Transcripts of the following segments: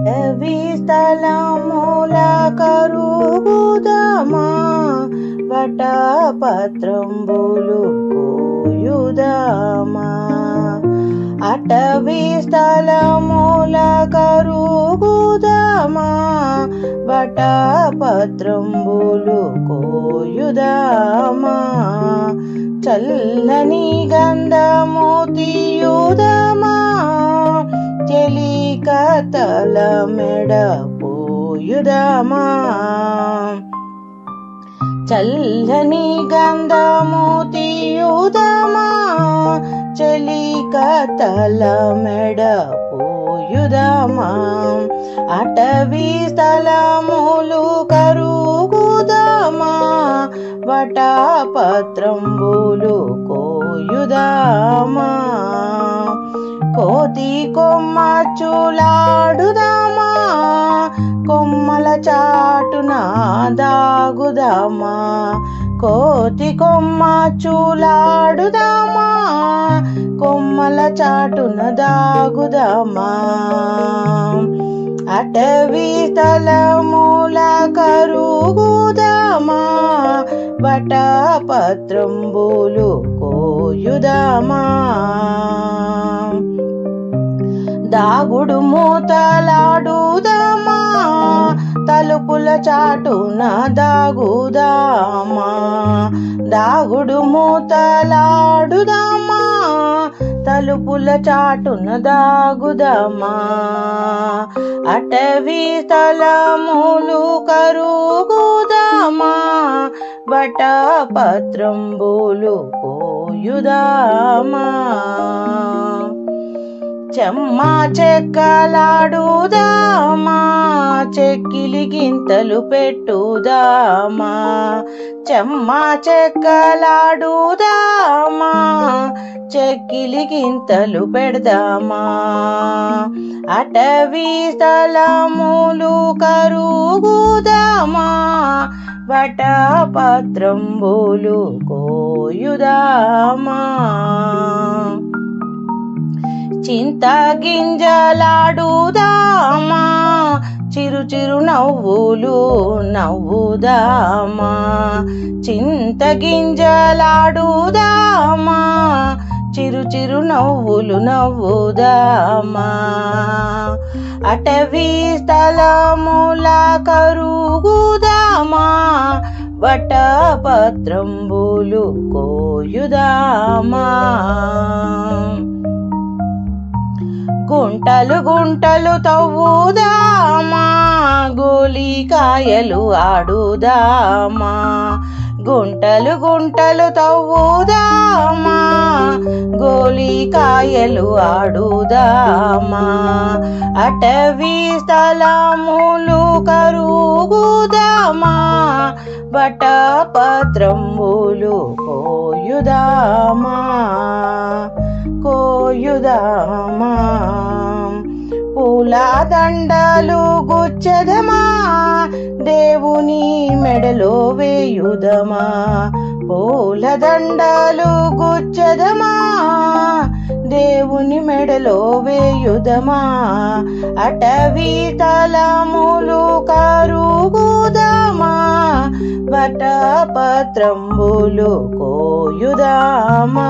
అటవీ స్థలముల కరుగుదమా వటపత్రంబులు కోయుదమా అటవీ స్థలముల కరుగుదమా వటపత్రంబులు కోయుదమా చల్లని గంధము తీయుదమా చెలికతల మెడ పోయుదమా చల్లని గంధము తీయుదమా చెలికతల మెడ పోయుదమా అటవీ స్థలములు కరుగుదమా వటపత్రంబులు కోయుదమా కోతి కొమ్మ చూలాడుదమా కొమ్మల చాటున దాగుదమా కోతి కొమ్మ చూలాడుదమా కొమ్మల చాటున దాగుదమా అటవీ స్థలముల కరుగుదమా వటపత్రంబులు కోయుదమా దాగుడు మూతలాడుదమా తలుపుల చాటున దాగుదమా దాగుడు మూతలాడుదమా తలుపుల చాటున దాగుదమా అటవీ స్థలములు కరుగుదమా వటపత్రంబులు కోయుదమా చెమ్మ చెక్కలాడుదమా చెక్కిలి గింతలు పెట్టుదమా చెమ్మ చెక్కలాడుదమా చెక్కిలి గింతలు పెడదామా అటవీ స్థలములు కరుగుదమా వటపత్రంబులు కోయుదమా చింత గింజలాడుదమా చిరు చిరు నవ్వులు నవ్వుదమా చింత గింజలాడుదమా చిరు చిరు నవ్వులు నవ్వుదమా అటవీ స్థలముల కరుగుదమా వటపత్రంబులు కోయుదమా గుంటలు గుంటలు తవ్వుదమా గోలికాయలు ఆడుదమా గుంటలు గుంటలు తవ్వుదమా గోలికాయలు ఆడుదమా అటవీ స్థలములు కరుగుదమా వటపత్రంబులు కోయుదమా కోయుదమా పూల దండలు గుచ్చదమా దేవుని మెడలో వేయుదమా పూల దండలు గుచ్చదమా దేవుని మెడలో వేయుదమా అటవీ స్థలములు కరుగుదమా వటపత్రంబులు కోయుదమా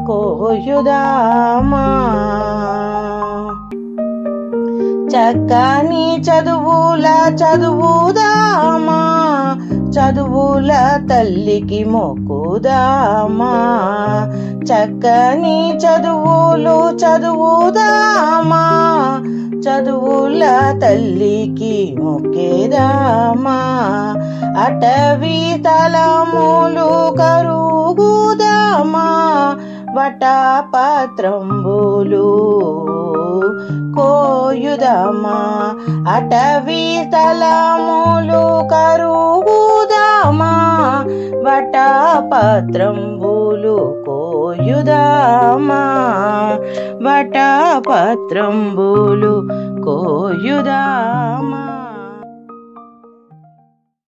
కోయుదమా చక్కని చదువుల చదువుదమా చదువుల తల్లికి మొక్కుదమా చక్కని చదువులు చదువుదమా చదువుల తల్లికి మొక్కేదమా అటవీ స్థలములు కరుగుదమా వటపత్రంబులు కోయుదమా అటవీ స్థలములు కరుగుదమా వటపత్రంబులు కోయుదమా వటపత్రంబులు కోయుదమా.